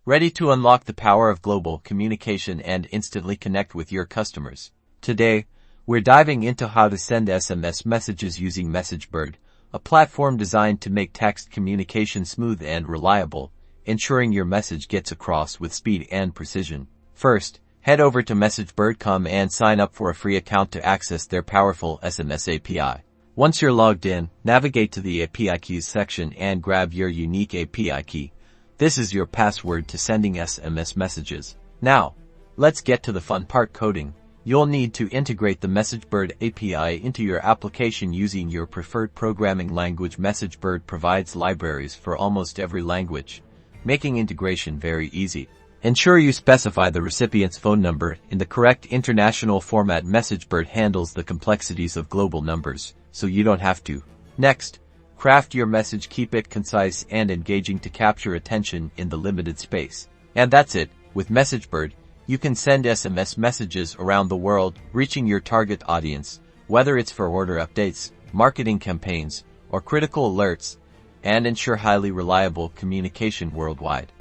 ready to unlock the power of global communication and instantly connect with your customers. Today, we're diving into how to send SMS messages using Messagebird, a platform designed to make text communication smooth and reliable, ensuring your message gets across with speed and precision. First, head over to Messagebird.com and sign up for a free account to access their powerful SMS API. Once you're logged in, navigate to the API keys section and grab your unique API key. This is your password to sending SMS messages. Now, let's get to the fun part: coding. You'll need to integrate the Messagebird API into your application using your preferred programming language. Messagebird provides libraries for almost every language, making integration very easy. Ensure you specify the recipient's phone number in the correct international format. Messagebird handles the complexities of global numbers, so you don't have to. Next, craft your message. Keep it concise and engaging to capture attention in the limited space. And that's it. With Messagebird, you can send SMS messages around the world, reaching your target audience, whether it's for order updates, marketing campaigns, or critical alerts, and ensure highly reliable communication worldwide.